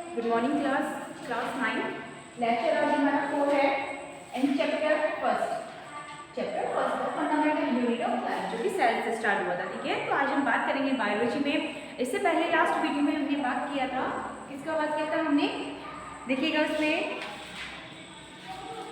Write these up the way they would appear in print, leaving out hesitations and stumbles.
Good morning class 9। Lecture आज हमारा 4 है एंड चैप्टर फर्स्ट का फंडामेंटल यूनिट ऑफ लाइफ, जो कि सेल से स्टार्ट हुआ था। ठीक है, तो आज हम बात करेंगे बायोलॉजी में। इससे पहले लास्ट वीडियो में हमने बात किया था, किसका बात किया था हमने, देखिएगा उसमें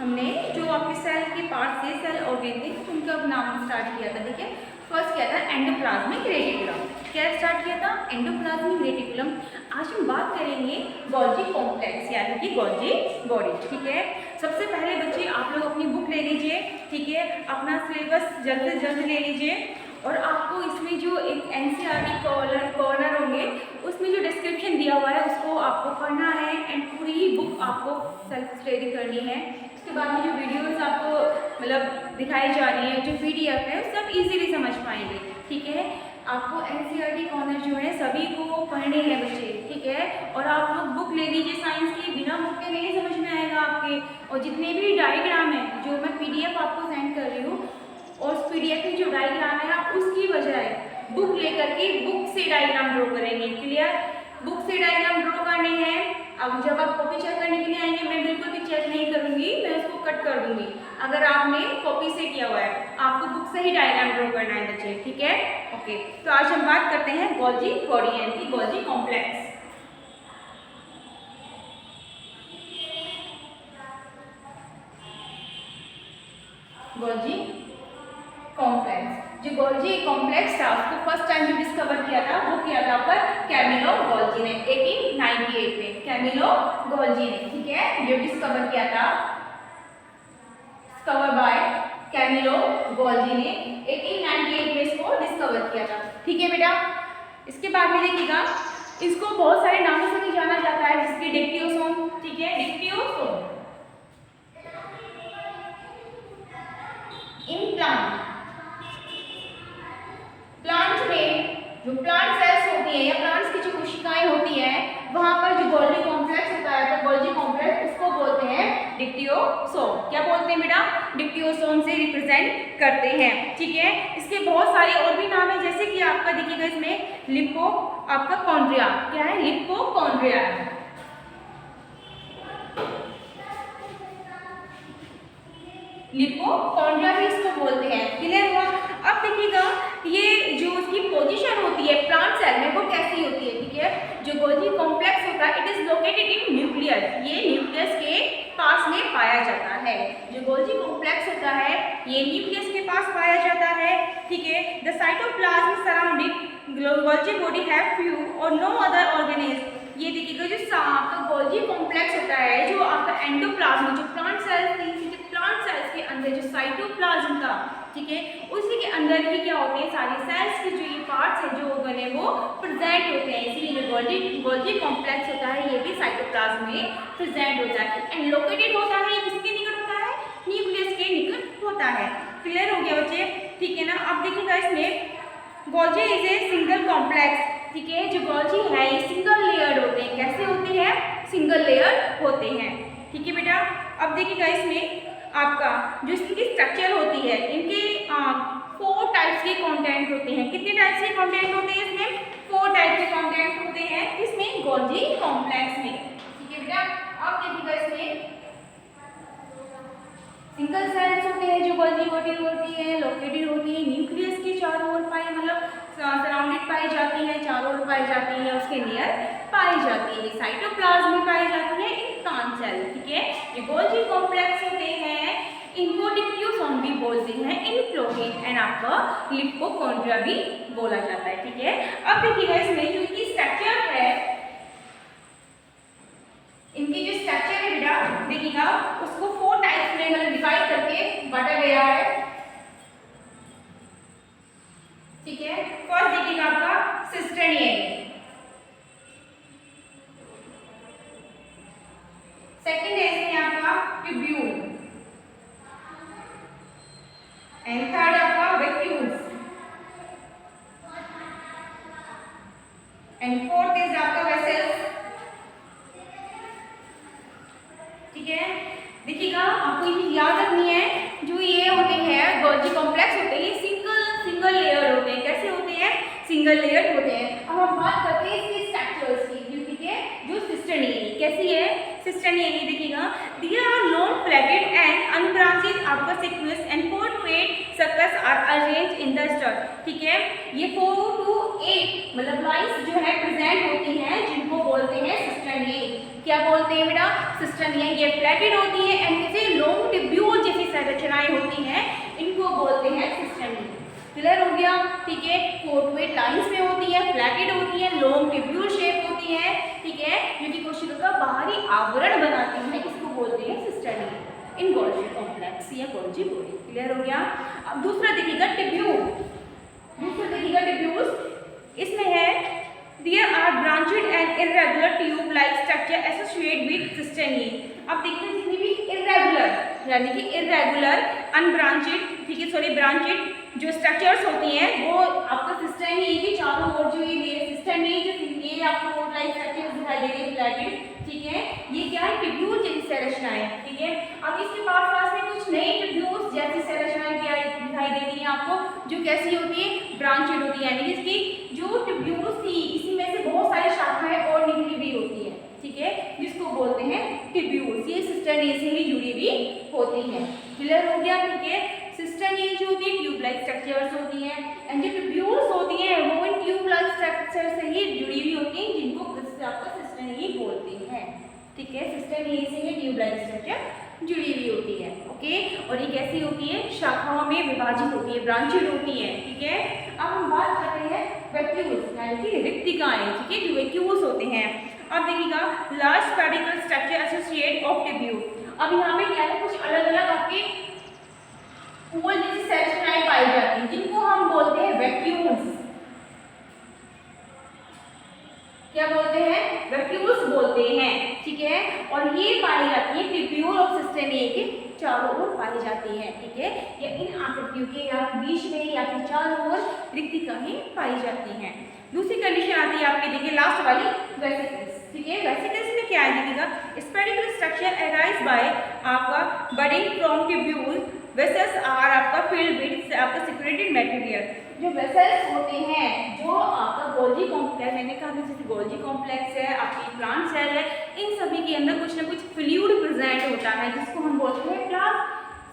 हमने जो आपके सेल के पार्ट थे, सेल ऑर्गेन थे, उनका नाम स्टार्ट किया था। ठीक है, फर्स्ट किया था एंडोप्लाज्मिक रेटिकुलम। क्या स्टार्ट किया था? Endoplasmic reticulum. आज हम बात करेंगे गोल्जी कॉम्प्लेक्स यानी कि गोल्जी बॉडी। ठीक है, सबसे पहले बच्चे आप लोग अपनी बुक ले लीजिए। ठीक है, अपना सिलेबस जल्द से जल्द ले लीजिए और आपको इसमें जो एक एनसीईआरटी कॉर्नर होंगे उसमें जो डिस्क्रिप्शन दिया हुआ है उसको आपको पढ़ना है एंड पूरी बुक आपको सेल्फ स्टडी करनी है। उसके बाद में जो वीडियोस आपको मतलब दिखाई जा रही है, जो पीडीएफ है, सब इजीली समझ पाएंगे। ठीक है, आपको एनसीईआरटी कॉर्नर जो है सभी को पढ़ने हैं बच्चे। ठीक है, और आप लोग बुक ले लीजिए साइंस की, बिना बुक के नहीं समझ में आएगा आपके। और जितने भी डायग्राम है जो मैं पीडीएफ आपको सेंड कर रही हूँ, और उस पीडीएफ में जो डायग्राम है आप उसकी बजाय बुक लेकर के बुक से डायग्राम ड्रॉ करेंगे। क्लियर? बुक से डायग्राम ड्रॉ करने हैं। अब जब आप कॉपी चेक करने के लिए आएंगे, मैं बिल्कुल भी चेक नहीं करूंगी, मैं उसको कट कर दूंगी। अगर आपने कॉपी से किया हुआ है, आपको बुक से ही डायग्राम ड्रॉ करना है बच्चे। ठीक है, ओके। तो आज हम बात करते हैं गोल्जी बॉडी यानी कि गोल्जी कॉम्प्लेक्स। गोल्जी कॉम्प्लेक्स, जो गोल्जी कॉम्प्लेक्स था उसको फर्स्ट टाइम जो डिस्कवर किया था वो किया था पर कैमिलो गोल्जी ने 1898 में। कैमिलो गोल्जी ने, ठीक है, जो डिस्कवर किया था, डिस्कवर बाय कैमिलो गोल्जी ने 1898 में इसको डिस्कवर किया था। ठीक है बेटा, इसके बाद में देखिएगा इसको बहुत सारे नामों से भी जाना जाता है, जिसके डिक्टियोसोम। ठीक है, डिक्टियोसोम इन प्लांट में जो प्लांट सेल्स होती है या प्लांट्स की जो कोशिकाएं होती हैं, वहां पर जो गोल्जी कॉम्प्लेक्स होता है, तो गोल्जी कॉम्प्लेक्स उसको बोलते हैं डिक्टियोसोम। क्या बोलते हैं बेटा? डिक्टियोसोम से रिप्रेजेंट करते हैं। ठीक है, इसके बहुत सारे और भी नाम है, जैसे कि आपका देखिएगा इसमें लिपो, आपका कॉन्ड्रिया। क्या है? लिपोकॉन्ड्रिया। लिपोकॉन्ड्रिया भी इसको बोलते हैं। क्लियर हुआ? अब देखिएगा ये जो उसकी पोजीशन होती है प्लांट सेल में वो कैसी होती है। ठीक है, जो गोल्जी कॉम्प्लेक्स होता है, it is located in nucleus. ये न्यूक्लियस के पास में पाया जाता है। जो गोल्जी कॉम्प्लेक्स होता है ये न्यूक्लियस के पास पाया जाता है। ठीक है, the cytoplasm surrounding Golgi body have few और नो अदर ऑर्गेनिज्म। ये देखिएगा जो आपका गोल्जी कॉम्प्लेक्स होता है, जो आपका एंडोप्लाज्म, जो प्लांट सेल्स प्लांट सेल्स के अंदर जो साइटोप्लाज्म था, ठीक है, उसी के अंदर ही क्या होते हैं, सारे सेल्स के जो ये पार्ट्स हैं, जो ऑर्गन है, वो प्रेजेंट होते हैं। इसीलिए जो गोल्जी कॉम्प्लेक्स होता है ये भी साइटोप्लाज्म में प्रेजेंट होता है एंड लोकेटेड होता है। किसके निकट होता है? न्यूक्लियस के निकट होता है। क्लियर हो गया बच्चे? ठीक है ना। अब देखिएगा इसमें Golgi is a single complex. ठीक है, जो गोल्जी है ये सिंगल लेयर्ड होते हैं। कैसे होते हैं? सिंगल लेयर होते हैं। ठीक है बेटा, अब देखिएगा इसमें आपका जो इसकी स्ट्रक्चर होती है, इनके 4 टाइप्स के कंटेंट होते हैं। कितने टाइप्स के कंटेंट होते हैं इसमें? 4 टाइप के कंटेंट होते हैं इसमें गोल्जी कॉम्प्लेक्स में। ठीक है बेटा, अब देखिएगा इसमें सिंगल सेल्स होते हैं जो गोल्जी बॉडी होती है, लोकेटेड होती है न्यूक्लियस के चारों ओर पाई, मतलब सराउंडेड पाई जाती है, चारों ओर पाई जाती है, उसके नियर पाई जाती है। साइटोप्लाज्म में पाई जाती है इन प्लांट सेल। ठीक है, जो गोल्जी कॉम्प्लेक्स होते हैं इनको डिक्टियोसोम भी बोलते हैं, इन प्लोहेन एंड आपका लिपोकॉन्ड्रिया भी बोला जाता है। ठीक है, अब देखिएगा इसमें जो इनकी स्ट्रक्चर है, इनकी जो स्ट्रक्चर है बेटा देखिएगा उसको 4 टाइप्स में मतलब डिवाइड करके बांटा गया है। ठीक है, फर्स्ट देखिएगा आपका सिस्टेनियन, सेकंड है इसमें आपका ट्यूब्यूल एंड थर्ड आपका वैक्यूल्स एंड फोर्थ इज आपका वेसल्स। ठीक है, देखिएगा आपको ये याद रखनी है, जो ये होते हैं गोल्जी कॉम्प्लेक्स होते हैं, ये सिंगल लेयर होते हैं। कैसे होते हैं? सिंगल लेयर होते हैं। अब हम बात करते हैं इसके स्ट्रक्चर्स की। ठीक है, जो सिस्टेनियन कैसी है सिस्टर्न ये देखिएगा, there are long flattened and unbranched आपका sequence and 4 to 8 circles are arrange in the stud. ठीक है, ये 4 to 8 मतलब लाइंस जो है प्रेजेंट होती हैं जिनको बोलते हैं सिस्टर्न ये। क्या बोलते हैं बेटा? सिस्टर्न ये फ्लैटेड होती है एंड जैसे लॉन्ग ट्यूब्यूल जैसी संरचनाएं होती हैं इनको बोलते हैं सिस्टर्न। क्लियर हो गया? ठीक है, 4 to 8 लाइंस में होती है, फ्लैटेड होती है, लॉन्ग ट्यूब्यूल शेप होती है। ठीक है, जो कि कोशिका का बाहरी आवरण बनाती है, इसको बोलते हैं सिस्टर्न इन गोल्जी कॉम्प्लेक्स या गोल्जी बॉडी। क्लियर हो गया? अब दूसरा देखिएगा ट्यूब्यूल। दूसरा देखिएगा ट्यूब्यूल्स, इसमें है there are branched and irregular tube like structure associated with cistern. अब देखिए जितनी भी इर्रेगुलर यानी कि इर्रेगुलर अनब्रांचेड, ठीक है सॉरी ब्रांचेड जो स्ट्रक्चर्स होती हैं वो आपका सिस्टर्न के चारों ओर जो ये सिस्टर्न जो ये आपको लाइक स्ट्रक्चर्स दिखाई दे रही है फ्लैटेड। ठीक है, ये क्या है? ट्यूब्यूल जैसी संरचनाएं। ठीक है, अब इसके पास में कुछ नई ट्यूब्यूल्स जैसी संरचनाएं क्या दिखाई देती हैं आपको, जो कैसी होती है? ब्रांचेड होती है, यानी कि इसकी जो ट्यूब्यूल्स थी इसी में से बहुत सारी शाखाएं और निकली हुई होती है। ठीक है, जिसको बोलते हैं ट्यूब्यूल्स। ये सिस्टर्न से ही जुड़ी हुई होती है। क्लियर हो गया? ठीक है, सिस्टर्न जो होती है ट्यूब लाइक स्ट्रक्चर्स होती हैं एंड जो ट्यूब्यूल्स होती हैं वो इन ट्यूब लाइक स्ट्रक्चर से ही जुड़ी हुई होती हैं जिनको आपका सिस्टर्न बोलते हैं। ठीक है, सिस्टर्न से ही ट्यूब लाइक स्ट्रक्चर जुड़ी हुई होती है। ओके, और ये कैसी होती है? शाखाओं में विभाजित होती है, ब्रांचेड होती है। ठीक है, अब हम बात करते हैं वैक्यूल्स यानी कि रिक्तिकाएं। ठीक है, जो वैक्यूल्स होते हैं। अब देखिएगा large spherical structure associate of tubule. अब यहाँ पे क्या है? कुछ अलग अलग आपके फूल जैसी संरचनाएं पाई जाती हैं जिनको हम बोलते हैं वैक्यूल्स। क्या बोलते हैं? वैक्यूल्स बोलते हैं। ठीक है, और ये पाई जाती है ट्यूब्यूल और सिस्टर्न के चारों ओर पाई जाती है। ठीक है, या इन आकृतियों के या बीच में या फिर चारों ओर रिक्तिकाएं पाई जाती हैं। दूसरी कंडीशन आती है आपकी, देखिए लास्ट वाली, वेसिकल्स। ठीक है, वेसिकल्स में क्या है? देखिएगा स्फेरिकल स्ट्रक्चर अराइज बाय आपका budding from tubule. Vessels are आपका फिल्ड विद आपका सिक्रेटेड मटेरियल। जो वेसल्स होते हैं जो आपका गोल्जी कॉम्प्लेक्स, मैंने कहा जैसे गोल्जी कॉम्प्लेक्स है, आपकी प्लांट सेल है, इन सभी के अंदर कुछ ना कुछ फ्लूइड प्रेजेंट होता है जिसको हम बोलते हैं प्लाज्म।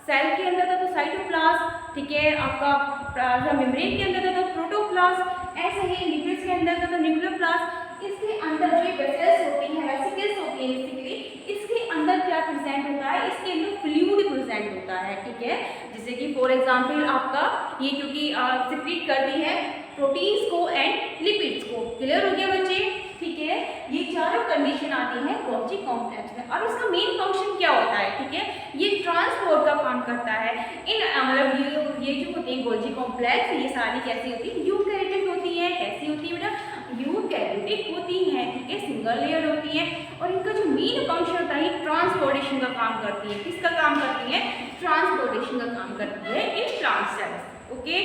सेल के अंदर था तो साइटोप्लाज्म। ठीक है, आपका मेम्ब्रेन के अंदर था तो प्रोटोप्लाज्म, ऐसे ही लिपिड्स के अंदर था तो न्यूक्लियोप्लाज्म। इसके अंदर जो वेसल्स होती हैं, वेसिकल्स होती हैं बेसिकली, इसके अंदर क्या प्रेजेंट होता है? इसके अंदर फ्लूइड प्रेजेंट होता है। ठीक है, जैसे कि फॉर एग्जांपल आपका ये क्योंकि सिक्रीट करती है प्रोटीन्स को एंड लिपिड्स को। क्लियर हो गया बच्चे? ठीक है, ये चारों कंडीशन आती है गोल्जी कॉम्प्लेक्स में। और इसका मेन फंक्शन क्या होता है? ठीक है, ये ट्रांसपोर्ट का काम करता है। इन मतलब ये जो होती है गोल्जी कॉम्प्लेक्स, ये सारी कैसी होती है? यूकैरियोटिक होती है। कैसी होती है बेटा? यूकैरियोटिक होती है। ठीक है, सिंगल लेयर होती है और इनका जो मेन फंक्शन होता है ट्रांसपोर्टेशन का काम करती है। किसका काम करती है? ट्रांसपोर्टेशन का काम करती है इन प्लांट सेल्स। ओके,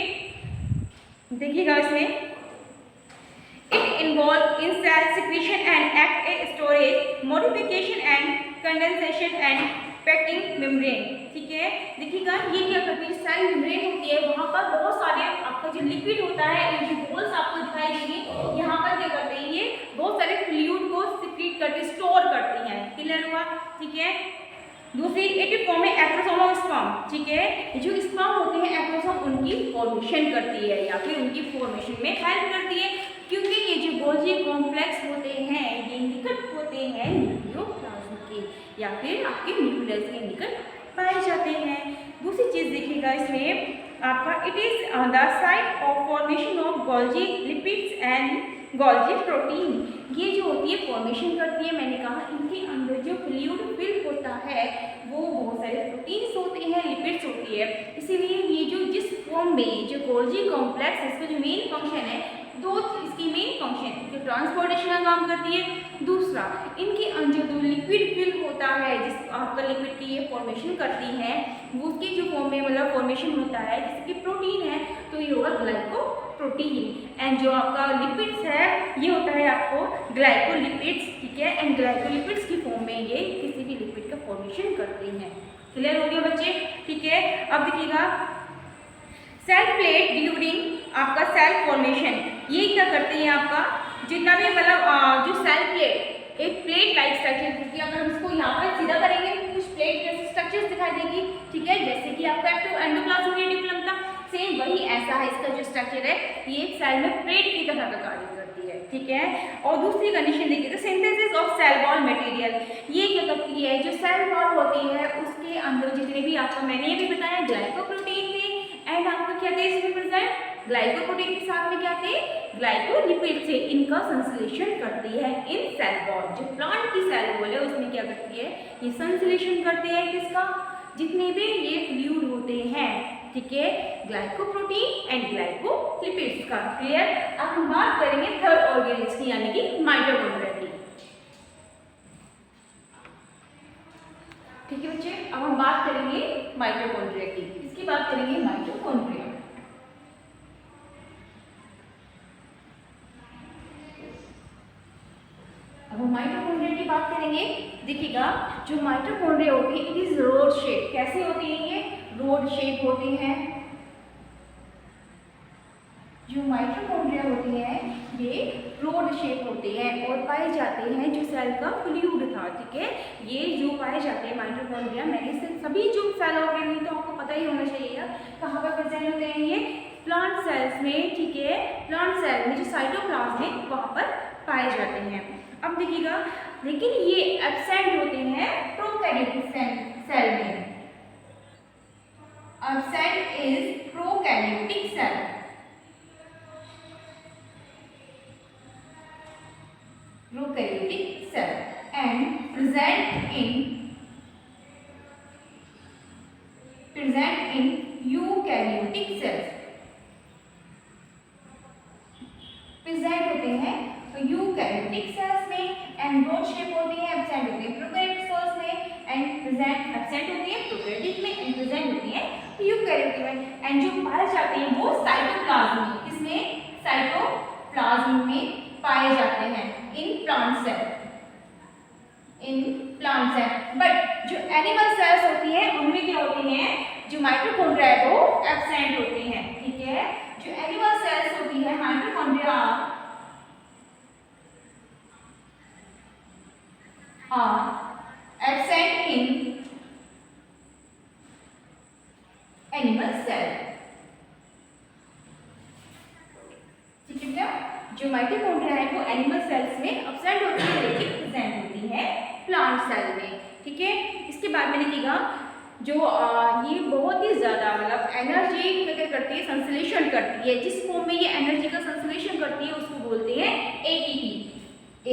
देखिएगा इसमें it involve in cell secretion and act as storage, modification and condensation and packing membrane। ठीक है, देखिएगा ये क्या करती है? सेल मेम्ब्रेन होती है, वहाँ पर बहुत सारे आपका जो लिक्विड होता है, ये जो बॉल्स आपको दिखाई देंगे, यहाँ पर क्या करते हैं? ये बहुत सारे फ्लूइड को सिक्रीट करके स्टोर करती हैं। क्लियर हुआ? ठीक है, दूसरी एटिव फॉर्म है एक्रोसोम ऑफ स्पर्म। ठीक है, जो स्पर्म होते हैं एक्रोसोम उनकी फॉर्मेशन करती है या फिर उनकी फॉर्मेशन में हेल्प करती है, क्योंकि ये जो गोल्जी कॉम्प्लेक्स होते हैं ये निकट होते हैं न्यूक्लियोप्लाज्म के या फिर आपके न्यूक्लियस के निकट पाए जाते हैं। दूसरी चीज़ देखिएगा इसमें आपका it is the site of formation of Golgi lipids and Golgi protein. ये जो होती है फॉर्मेशन करती है, मैंने कहा इनके अंदर जो फ्लूइड फिल होता है वो बहुत सारे प्रोटीन्स होते हैं, लिपिड्स होती है। इसीलिए ये जो जिस फॉर्म में जो गोल्जी कॉम्प्लेक्स है इसका जो मेन फंक्शन है, दो इसकी मेन फंक्शन जो ट्रांसपोर्टेशन का काम करती है, दूसरा इनके अंदर जो लिक्विड फिल होता है जिस आपका लिक्विड की ये फॉर्मेशन करती है वो उसकी जो फॉर्म में मतलब फॉर्मेशन होता है जैसे कि प्रोटीन है तो ये होगा ग्लाइकोप्रोटीन। एंड जो आपका लिपिड्स है ये होता है आपको ग्लाइकोलिपिड्स। ठीक है, एंड ग्लाइकोलिपिड्स की फॉर्म में ये किसी भी लिक्विड का फॉर्मेशन करती हैं। क्लियर हो गया बच्चे? ठीक है, अब देखिएगा सेल प्लेट ड्यूरिंग आपका सेल फॉर्मेशन, ये क्या करते हैं? आपका जितना भी मतलब जो सेल प्लेट एक प्लेट लाइक स्ट्रक्चर, क्योंकि अगर हम इसको यहाँ पर सीधा करेंगे तो कुछ प्लेट जैसे स्ट्रक्चर्स दिखाई देगी, ठीक है, जैसे कि आपका एंडोप्लाज्म रेटिकुलम था, सेम वही ऐसा है इसका जो स्ट्रक्चर है, ये एक सेल में प्लेट की तरह का कार्य करती है, ठीक है। और दूसरी कंडीशन देखिए तो synthesis of cell wall material, ये क्या करती है, जो सेल वॉल होती है उसके अंदर जितने भी आपको मैंने ये भी बताया ग्लाइकोप्रोटीन थे एंड आपको क्या थे इसमें प्रेजेंट, ग्लाइकोप्रोटीन के साथ में क्या थे, ग्लाइकोलिपिड से, इनका संश्लेषण करती है इन सेल वॉल। जो प्लांट की सेल वॉल है उसमें क्या करती है, ये संश्लेषण करते हैं किसका, जितने भी ये फ्लूइड होते हैं, ठीक है, ग्लाइकोप्रोटीन एंड ग्लाइकोलिपिड्स का। क्लियर। अब हम बात करेंगे थर्ड ऑर्गेनेल्स की, यानी कि माइटोकॉन्ड्रिया की, ठीक है बच्चे। अब हम बात करेंगे माइटोकॉन्ड्रिया की, इसकी बात करेंगे माइटोकॉन्ड्रिया। अब हम माइटोकॉन्ड्रिया की बात करेंगे। देखिएगा जो माइटोकॉन्ड्रिया होती है इट इज रोड शेप, कैसे होती है ये, रोड शेप होती है। जो माइटोकॉन्ड्रिया होती है ये रोड शेप होते हैं और पाए जाते हैं जो सेल का फ्लूइड था, ठीक है, ये जो पाए जाते हैं माइटोकॉन्ड्रिया, मैंने से सभी जो सेल ऑर्गेनल तो आपको पता ही होना चाहिए कहाँ पर प्रेजेंट होते हैं, ये प्लांट सेल्स में, ठीक है, प्लांट सेल में जो साइटोप्लाज्म है वहाँ पर पाए जाते हैं। अब देखिएगा, लेकिन ये एब्सेंट होते हैं प्रोकैरियोटिक सेल में, absent is prokaryotic cell, prokaryotic cell and present in eukaryotic cells, present होते हैं तो यूकैरियोटिक सेल्स में एंड रोड शेप होती है, एब्सेंट होती है प्रोकैरियोटिक सेल्स में एंड प्रेजेंट, एब्सेंट होती है प्रोकैरियोटिक में एंड प्रेजेंट होती है यूकैरियोटिक में, एंड जो पाए जाते हैं वो साइटोप्लाज्म में, किसमें, साइटोप्लाज्म में पाए जाते हैं in plant cell, in plant cell. But जो एनिमल सेल्स होती हैं उनमें क्या होती हैं, जो माइटोकॉन्ड्रिया है वो एब्सेंट होती हैं, ठीक है। जो एनिमल सेल्स होती है mitochondria absent in animal cell, ठीक है क्या। जो माइटोकॉन्ड्रिया है वो एनिमल सेल्स में एब्सेंट होती है लेकिन प्रेजेंट होती है प्लांट सेल में, ठीक है। इसके बाद में देखिएगा जो ये बहुत ही ज़्यादा मतलब एनर्जी क्या करती है, संश्लेषण करती है, जिस फॉर्म में ये एनर्जी का संश्लेषण करती है उसको बोलते हैं एटीपी,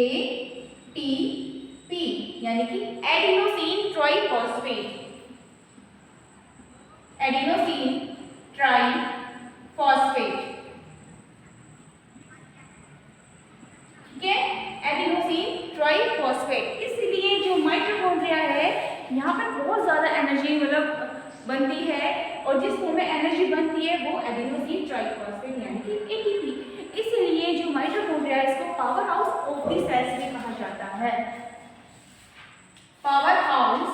एटीपी यानी कि adenosine triphosphate, adenosine triphosphate, adenosine triphosphate. इसलिए जो माइटोकॉन्ड्रिया है यहाँ पर बहुत ज़्यादा एनर्जी मतलब बनती है और जिस फॉर्म में एनर्जी बनती है वो एडिनोसिन ट्राइफॉस्फेट यानी कि एटीपी। इसलिए जो माइटोकॉन्ड्रिया है इसको power house of the cells भी कहा जाता है, power house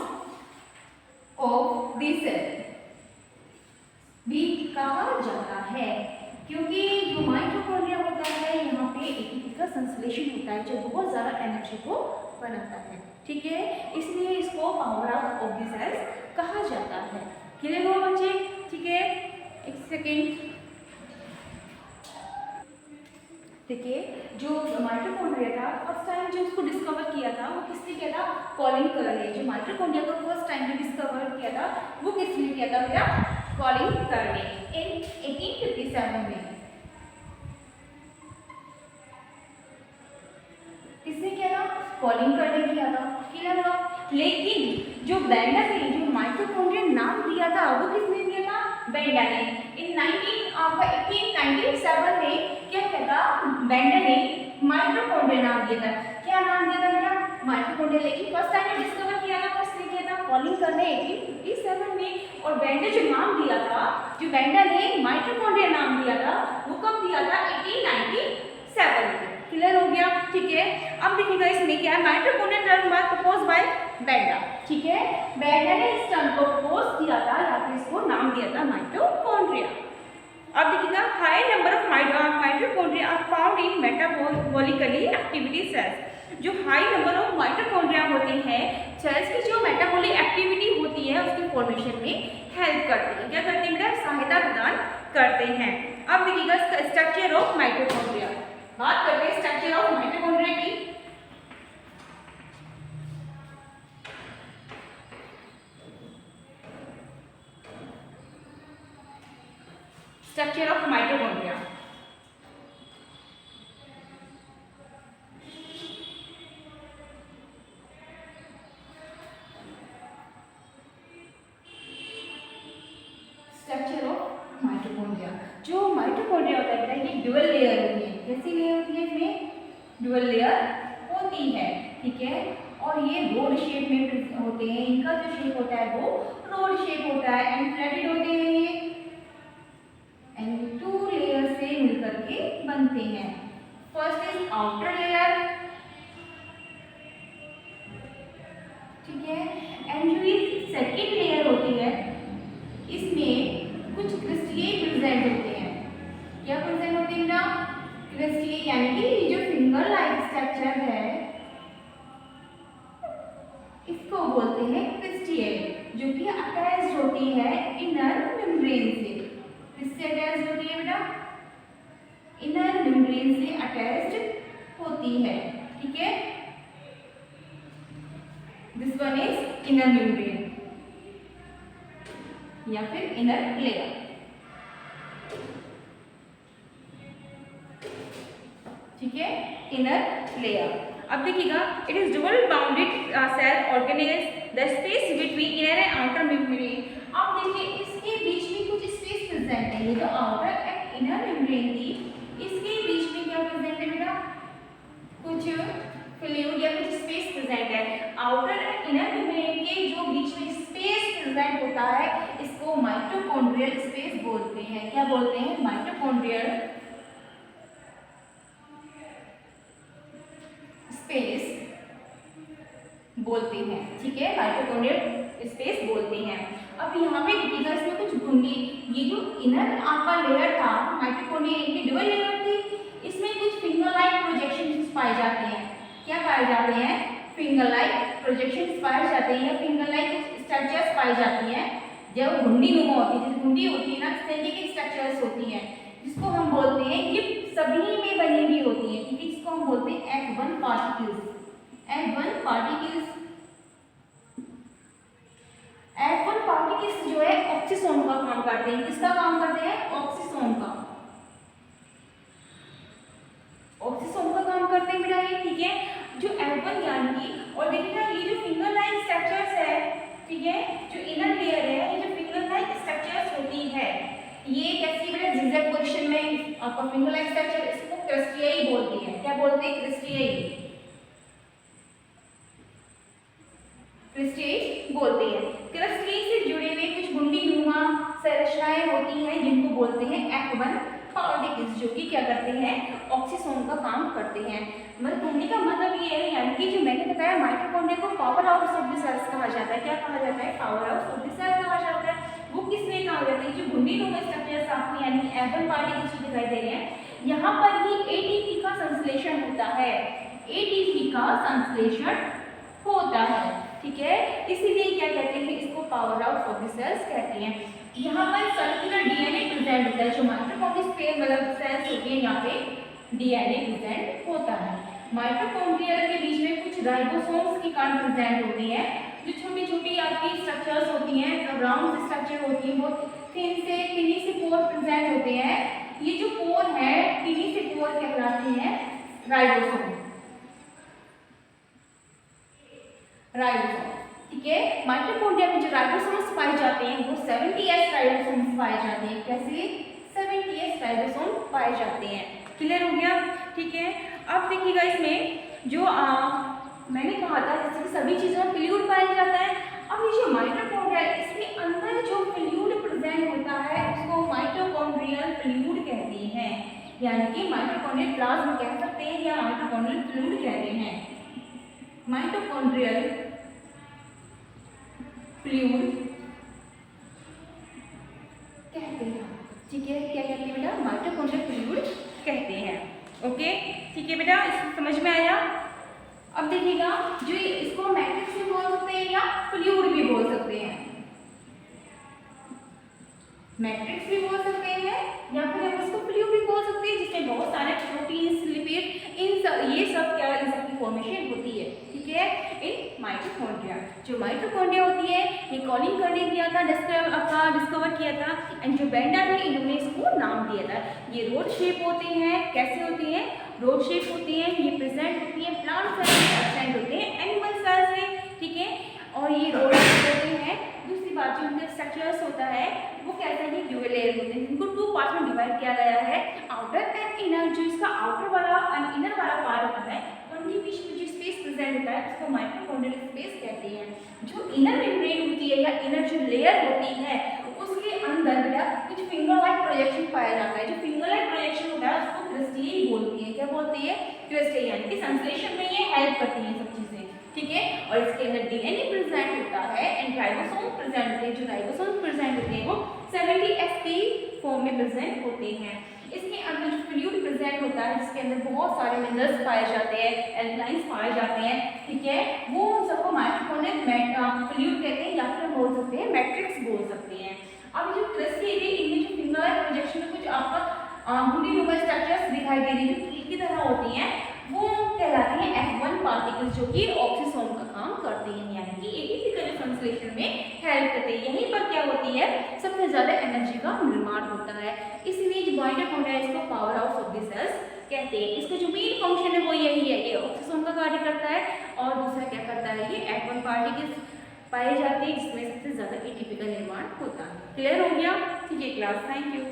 of the cell भी कहा जाता है, क्योंकि जो माइटोकॉन्ड्रिया होता है यहाँ पे एटीपी का संश्लेषण होता है जो बहुत ज़्यादा एनर्जी को बनाता है, ठीक है, इसलिए इसको power house of the cells कहा जाता है। क्लियर हो बच्चे, ठीक है। एक सेकेंड देखिए, जो माइटोकॉन्ड्रिया था फर्स्ट टाइम जो उसको डिस्कवर किया था वो किसने किया था, कॉलिन कर ने। जो माइटोकॉन्ड्रिया को फर्स्ट टाइम जो डिस्कवर किया था वो किसने किया था बेटा, कॉलिन कर ने इन 1857 में। किसने किया था, कॉलिन कर ने किया था, क्लियर हुआ। लेकिन जो बेंडा ने जो माइटोकॉन्ड्रिया नाम दिया था वो किसने दिया था, बेंडा ने। इन 1897 में क्या किया था, बेंडा ने माइटोकॉन्ड्रिया नाम दिया था। क्या नाम दिया था बेटा, माइटोकॉन्ड्रिया। लेकिन फर्स्ट टाइम डिस्कवर किया था किसने किया था, कॉलिन कर ने 1857 में। और बेंडा जो नाम दिया था, जो बेंडा ने माइटोकॉन्ड्रिया नाम दिया था वो कब दिया था, 1897 में। क्लियर हो गया, ठीक है। अब देखिएगा इसमें क्या है, mitochondria term by propose by Benda, ठीक है। बेंडा ने इस टर्म को प्रपोज किया था या फिर इसको नाम दिया था माइटोकॉन्ड्रिया। अब देखिएगा, high number of mitochondria are found in metabolically activity cells. जो हाई नंबर ऑफ माइटोकॉन्ड्रिया होते हैं सेल्स की जो मेटाबॉलिक एक्टिविटी होती है उसके फॉर्मेशन में हेल्प करते हैं। क्या करते हैं बेटा? सहायता प्रदान करते हैं। अब देखिएगा स्ट्रक्चर ऑफ माइटोकॉन्ड्रिया। बात करते हैं स्ट्रक्चर ऑफ माइटोकॉन्ड्रिया की। Structure of mitochondria. Structure of mitochondria, जो माइटोकॉन्ड्रिया होता है ये ड्यूअल लेयर होती है। कैसी लेयर होती है? इसमें ड्यूअल लेयर होती है, ठीक है। और ये रोड शेप में होते हैं, इनका जो शेप होता है वो रोड शेप होता है एंड थ्रेडेड होते हैं ये, एंड 2 लेयर से मिलकर के बनते हैं। फर्स्ट इज आउटर लेयर, ठीक है। एंड जो ये सेकेंड लेयर होती है इसमें कुछ क्रिस्टिए प्रेजेंट होते हैं। क्या प्रेजेंट होते हैं ना? क्रिस्टिए, यानी कि ये जो फिंगर लाइक स्ट्रक्चर है इसको बोलते हैं क्रिस्टिए, जो कि अटैच्ड होती है इनर मेम्ब्रेन से। किससे अटैच्ड होती है बेटा? इनर मेम्ब्रेन से अटैच्ड होती है, ठीक है। This one is inner membrane या फिर इनर लेयर, ठीक है, इनर लेयर। अब देखिएगा it is double bounded cell organelles the space between inner and outer membrane. अब देखिए इसके बीच में कुछ स्पेस प्रेजेंट है। ये जो आउटर एंड इनर मेम्ब्रेन थी इसके बीच में क्या प्रेजेंट है बेटा? कुछ फ्लूइड या कुछ स्पेस प्रेजेंट है। आउटर एंड इनर मेम्ब्रेन के जो बीच में स्पेस प्रेजेंट होता है इसको माइटोकॉन्ड्रियल स्पेस बोलते हैं। क्या बोलते हैं? माइटोकॉन्ड्रियल स्पेस बोलते हैं, ठीक है, माइटोकॉन्ड्रियल स्पेस बोलते हैं। अब यहाँ पे देखिएगा इसमें कुछ घुंडी, ये जो इनर आपका लेयर था माइटोकॉन्ड्रिया की डबल लेयर थी, इसमें कुछ फिंगर लाइक प्रोजेक्शंस पाए जाते हैं। क्या पाए जाते हैं? फिंगर लाइक प्रोजेक्शंस पाए जाते हैं, फिंगर लाइक स्ट्रक्चर्स पाई जाती हैं। जब घुंडी नुमा होती है, जैसे घुंडी होती है ना, इस तरीके की स्ट्रक्चर्स होती हैं जिसको हम बोलते हैं, ये सभी में बनी हुई होती है, ठीक है, जिसको हम बोलते हैं F1 particles. F1 particles, F1 particles जो है ऑक्सीसोम का काम करते हैं। किसका काम करते हैं? ऑक्सीसोम का, ऑक्सीसोम का काम करते हैं बेटा ये, ठीक है। जो F1 यानी कि, और देखिएगा ये जो फिंगर लाइक स्ट्रक्चर्स है, ठीक है, जो इनर लेयर है, ये जो फिंगर लाइक स्ट्रक्चर्स होती है ये कैसी बेटा? जिगजैग पोजीशन में आपका फिंगर लाइक स्ट्रक्चर, इसको क्रिस्टियाई बोलते हैं। क्या बोलते हैं? क्रिस्टियाई, क्रिस्टियाई बोलते हैं। क्रिस्टियाई से जुड़े हुए कुछ घुंडी नुमा संरचनाएं होती हैं जिनको बोलते हैं F1 पार्टिकल्स, जो कि क्या करते हैं? ऑक्सीसोम का काम करते हैं। मतलब कहने का मतलब ये है, यानी कि जो मैंने बताया माइटोकॉन्ड्रिया को power house of the cells कहा जाता है। क्या कहा जाता है? Power house of the cell कहा जाता है। वो किसमें कहा जाता है? जो घुंडी नुमा स्ट्रक्चर्स आपको यानी कि F1 पार्टिकल्स दिखाई दे रहे हैं, यहाँ पर ही ATP का संश्लेषण होता है, ATP का संश्लेषण होता है, ठीक है। इसीलिए क्या कहते हैं? इसको power house of the cells कहते हैं। यहाँ पर सर्कुलर डीएनए प्रेजेंट होता है, जो माइटोकॉन्ड्रिया मतलब सेल्स होती है यहाँ पे डीएनए प्रेजेंट होता है। माइटोकॉन्ड्रिया के बीच में कुछ राइबोसोम्स की कण प्रेजेंट होती हैं, जो छोटी छोटी आपकी स्ट्रक्चर्स होती हैं, राउंड स्ट्रक्चर होती है, बहुत थिनी से पोर प्रेजेंट होते हैं। ये जो पोर है थिनी से पोर कहलाते हैं राइबोसोम, राइबोसोम, ठीक है। माइटोकॉन्ड्रिया में जो राइबोसोम्स पाए जाते हैं वो 70S राइबोसोम्स पाए जाते हैं। कैसे? 70S राइबोसोम पाए जाते हैं। क्लियर हो गया? ठीक है। अब देखिएगा इसमें जो मैंने कहा था जैसे कि सभी चीज़ों में फ्लूइड पाया जाता है। अब ये जो माइटोकॉन्ड्रिया है इसके अंदर जो फ्लूइड प्रेजेंट होता है उसको माइटोकॉन्ड्रियल फ्लूइड कहते हैं, यानी कि माइटोकॉन्ड्रियल प्लाज्मा कह सकते हैं या माइटोकॉन्ड्रियल फ्लूइड कहते हैं। माइटोकॉन्ड्रियल फ्लूइड कहते हैं, ठीक है। क्या कहते हैं बेटा? माइटोकॉन्ड्रियल फ्लूइड कहते हैं। ओके, ठीक है बेटा, इसको समझ में आया। देखिएगा जो इसको मैट्रिक्स भी बोल सकते हैं या फ्लूइड भी बोल सकते हैं, मैट्रिक्स भी बोल सकते हैं या फिर हम इसको फ्लूइड भी बोल सकते हैं, जिसमें बहुत सारे प्रोटीन्स, लिपिड, इन सब ये सब क्या इन सब की फॉर्मेशन होती है, ठीक है, इन माइटोकॉन्ड्रिया। जो माइटोकॉन्ड्रिया होती है ये कॉलिंग करने दिया था, डिस्कवर किया था, एंड जो बेंडा ने इन्होंने इसको नाम दिया था। ये रोड शेप होते हैं, कैसे होते हैं, रोड शेप होती है, ये प्रेजेंट होती है प्लांट सेल्स में, एब्सेंट होते हैं एनिमल सेल्स में, ठीक है, और ये रोड होते हैं। दूसरी बात जो उनके स्ट्रक्चर्स होता है वो कैसे हैं, ड्यूअल लेयर होते हैं, जिनको 2 पार्ट में डिवाइड किया गया है, आउटर एंड इनर। जो इसका आउटर वाला एंड इनर वाला पार्ट होता है उनके बीच में जो स्पेस प्रेजेंट होता है उसको माइटोकॉन्ड्रियल स्पेस कहते हैं। जो इनर मेम्ब्रेन होती है या इनर जो लेयर होती है उसके अंदर बेटा कुछ फिंगर लाइक प्रोजेक्शन पाया जाता है। जो फिंगर लाइक प्रोजेक्शन होता है उसको क्रिस्टल बोलती है, क्या बोलती है, क्रिस्टल, यानी कि संश्लेषण में ये हेल्प करती है सब चीजें, ठीक है। और इसके अंदर डीएनए प्रेजेंट होता है एंड राइबोसोम प्रेजेंट होते हैं। जो राइबोसोम प्रेजेंट होते हैं वो 70S की फॉर्म में प्रेजेंट होते हैं। इसके अंदर जो फ्लूइड प्रेजेंट होता है जिसके अंदर बहुत सारे मिनरल्स पाए जाते हैं, एल्कलाइंस पाए जाते हैं, ठीक है, वो उन सबको माइटोकॉन्ड्रियल फ्लूइड कहते हैं या फिर बोल सकते हैं मैट्रिक्स बोल सकते हैं। अब जो क्रिस्टल है इनमें जो फिंगर लाइक प्रोजेक्शन में कुछ आपका गुंडी स्ट्रक्चर्स दिखाई दे रही है जो कील की तरह होती हैं, वो कहलाती हैं F1 पार्टिकल्स, जो कि ऑक्सीसोम का काम करते हैं, यानी कि एटीपी का जो संश्लेषण में हेल्प करते हैं। यहीं पर क्या होती है, सबसे ज्यादा एनर्जी का निर्माण होता है, इसलिए जो माइटोकॉन्ड्रिया है इसको power house of the cells कहते हैं। इसका जो मेन फंक्शन है वो यही है, ये ऑक्सीसोम का कार्य करता है, और दूसरा क्या करता है, ये F1 पार्टिकल्स पाए जाते हैं जिसमें सबसे ज्यादा एटीपी का निर्माण होता है। क्लियर हो गया, ठीक है क्लास, थैंक यू।